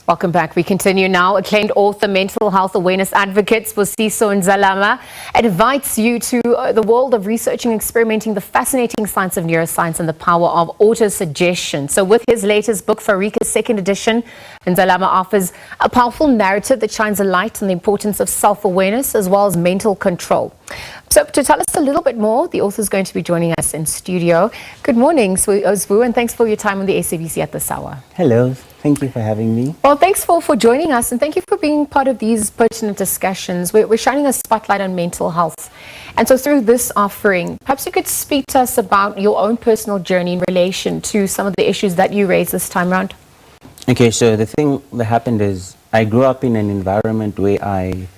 Welcome back. We continue now. Acclaimed author, mental health awareness advocate, Sibusiso Ndzalama invites you to the world of researching and experimenting the fascinating science of neuroscience and the power of autosuggestion. So with his latest book, Farica, second edition, Ndzalama offers a powerful narrative that shines a light on the importance of self-awareness as well as mental control. So to tell us a little bit more, the author is going to be joining us in studio. Good morning, Sbu, and thanks for your time on the SABC at this hour. Hello, thank you for having me. Well, thanks for joining us, and thank you for being part of these pertinent discussions. We're shining a spotlight on mental health. And so through this offering, perhaps you could speak to us about your own personal journey in relation to some of the issues that you raised this time around. Okay, so the thing that happened is I grew up in an environment where I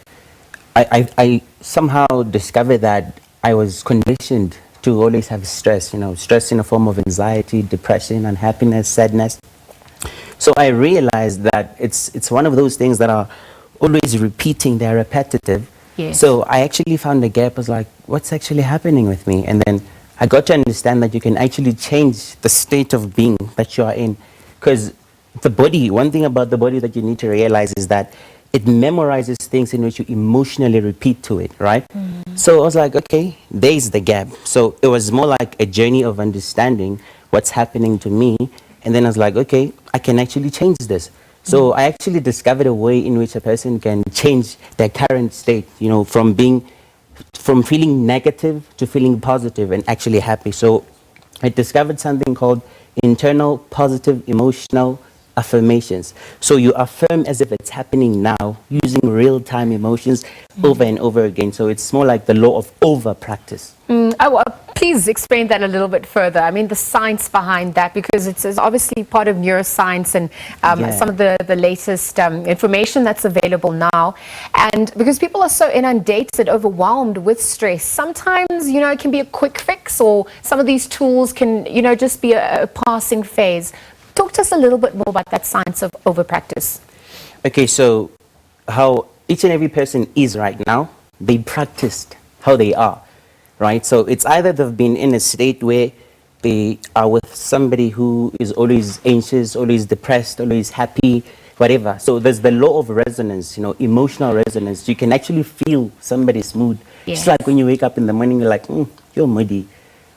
somehow discovered that I was conditioned to always have stress, stress in a form of anxiety, depression, unhappiness, sadness. So I realized that it's one of those things that are always repeating, they're repetitive. Yes. So I actually found a gap. I was like, what's actually happening with me? And then I got to understand that you can actually change the state of being that you are in. Because the body, one thing about the body that you need to realize is that it memorizes things in which you emotionally repeat to it, right? So I was like, okay, there's the gap. So it was more like a journey of understanding what's happening to me. And then I was like, okay, I can actually change this. So I actually discovered a way in which a person can change their current state, from feeling negative to feeling positive and actually happy. So I discovered something called internal positive emotional affirmations. So you affirm as if it's happening now, using real-time emotions over and over again. So it's more like the law of over-practice. Please explain that a little bit further. I mean, the science behind that, because it's obviously part of neuroscience and some of the latest information that's available now. And because people are so inundated, overwhelmed with stress, sometimes, it can be a quick fix, or some of these tools can, just be a passing phase. Talk to us a little bit more about that science of over-practice. Okay, so how each and every person is right now, they practiced how they are, right? So it's either they've been in a state where they are with somebody who is always anxious, always depressed, always happy, whatever. So there's the law of resonance, emotional resonance. You can actually feel somebody's mood. Yes. Just like when you wake up in the morning, you're like, you're moody.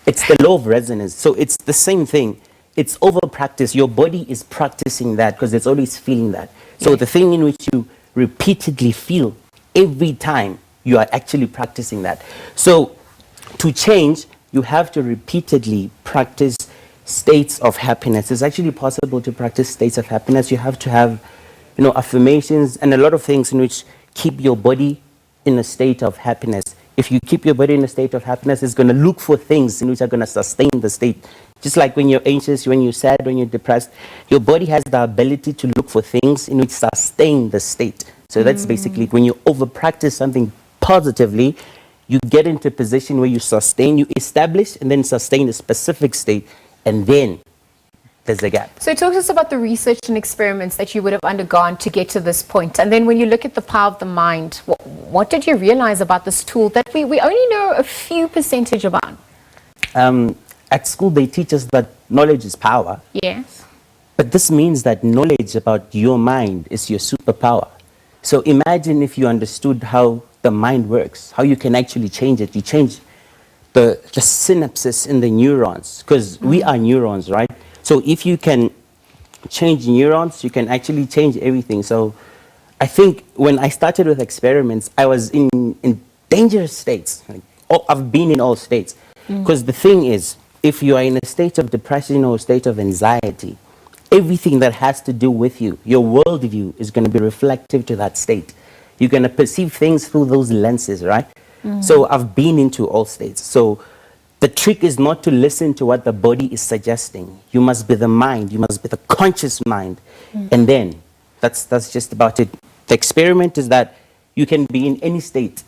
It's the law of resonance. So it's the same thing. It's over practice. Your body is practicing that because it's always feeling that. So the thing in which you repeatedly feel every time, you are actually practicing that. So to change, you have to repeatedly practice states of happiness. It's actually possible to practice states of happiness. You have to have, affirmations and a lot of things in which keep your body in a state of happiness. If you keep your body in a state of happiness, it's going to look for things in which are going to sustain the state. Just like when you're anxious, when you're sad, when you're depressed, your body has the ability to look for things in which sustain the state. So that's basically when you over-practice something positively, you get into a position where you sustain, you establish and then sustain a specific state, and then there's a gap. So talk to us about the research and experiments that you would have undergone to get to this point. And then when you look at the power of the mind, what did you realize about this tool that we only know a few percentage about? At school, they teach us that knowledge is power. Yes. But this means that knowledge about your mind is your superpower. So imagine if you understood how the mind works, how you can actually change it. You change the synapses in the neurons, because we are neurons, right? So if you can change neurons, you can actually change everything. So I think when I started with experiments, I was in dangerous states. I've been in all states. Because the thing is, if you are in a state of depression or a state of anxiety, everything that has to do with you, your worldview, is going to be reflective to that state. You're going to perceive things through those lenses, right? So I've been into all states. So the trick is not to listen to what the body is suggesting. You must be the mind. You must be the conscious mind. And then that's just about it. The experiment is that you can be in any state.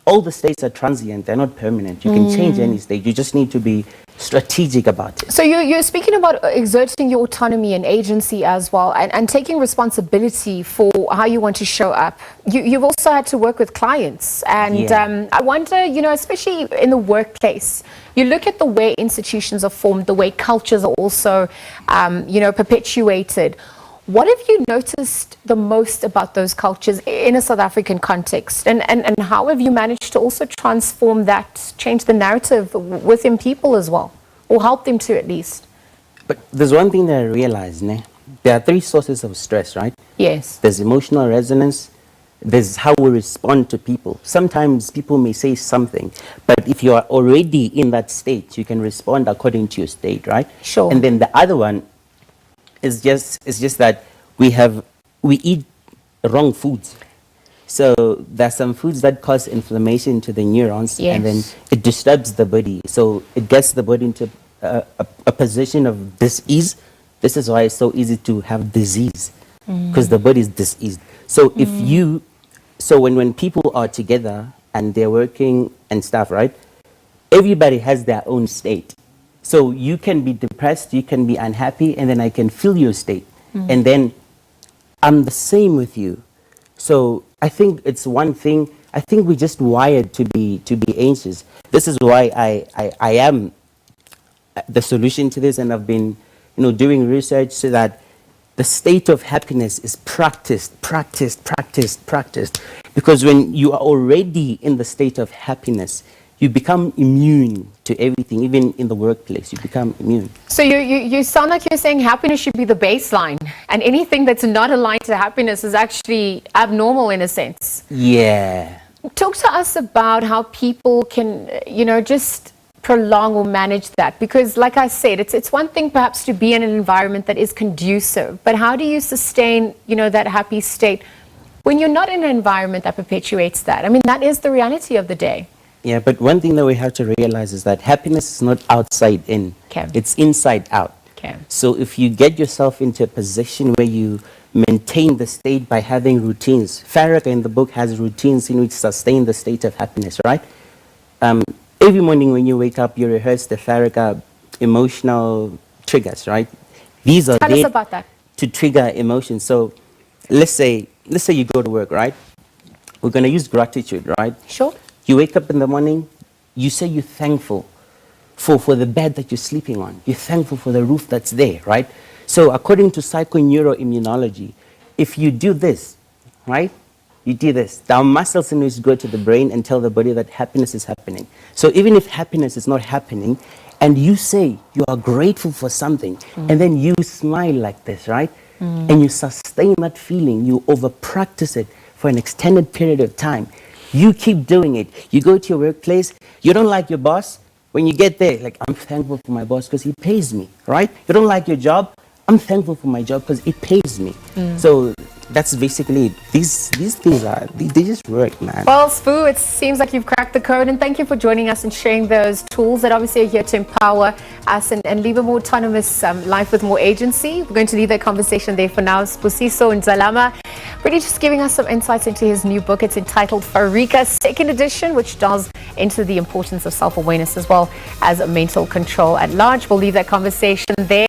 All the states are transient. They're not permanent. You can change any state. You just need to be strategic about it. So you're speaking about exerting your autonomy and agency as well, and taking responsibility for how you want to show up. You've also had to work with clients, and I wonder, especially in the workplace, you look at the way institutions are formed, the way cultures are also, perpetuated. What have you noticed the most about those cultures in a South African context? And how have you managed to also transform that, change the narrative within people as well? Or help them to, at least? But there's one thing that I realized, né? There are three sources of stress, right? Yes. There's emotional resonance, there's how we respond to people. Sometimes people may say something, but if you are already in that state, you can respond according to your state, right? Sure. And then the other one is just that we eat wrong foods. So there's some foods that cause inflammation to the neurons, Yes. and then it disturbs the body. So it gets the body into a position of disease. This is why it's so easy to have disease, because the body is diseased. So so when people are together and they're working and stuff, right? Everybody has their own state. So you can be depressed, you can be unhappy, and then I can feel your state. And then I'm the same with you. So I think it's one thing. I think we're just wired to be anxious. This is why I am the solution to this, and I've been, doing research so that the state of happiness is practiced. Because when you are already in the state of happiness, you become immune to everything. Even in the workplace, you become immune. So you sound like you're saying happiness should be the baseline, and anything that's not aligned to happiness is actually abnormal in a sense. Yeah. Talk to us about how people can, just prolong or manage that, because like I said, it's one thing perhaps to be in an environment that is conducive, but how do you sustain, that happy state when you're not in an environment that perpetuates that? I mean, that is the reality of the day. Yeah, but one thing that we have to realize is that happiness is not outside in. Okay. It's inside out. Okay. So if you get yourself into a position where you maintain the state by having routines, Farica in the book has routines in which sustain the state of happiness, right? Every morning when you wake up, you rehearse the Farica emotional triggers, right? These are Tell us there about that. to trigger emotions. So let's say you go to work, right? We're going to use gratitude, right? Sure. You wake up in the morning, you say you're thankful for the bed that you're sleeping on. You're thankful for the roof that's there, right? So according to psychoneuroimmunology, if you do this, right? You do this. Our muscles in which go to the brain and tell the body that happiness is happening. So even if happiness is not happening, and you say you are grateful for something, and then you smile like this, right? And you sustain that feeling, you over-practice it for an extended period of time. You keep doing it. You go to your workplace, you don't like your boss. When you get there, like, I'm thankful for my boss because he pays me, right? You don't like your job, I'm thankful for my job because it pays me. So that's basically it. These things they just work, man. Well, Sbu, it seems like you've cracked the code, and thank you for joining us and sharing those tools that obviously are here to empower us and live a more autonomous life with more agency. We're going to leave that conversation there for now. Sibusiso Ndzalama really just giving us some insights into his new book. It's entitled Farica, second edition, which delves into the importance of self-awareness as well as mental control at large. We'll leave that conversation there.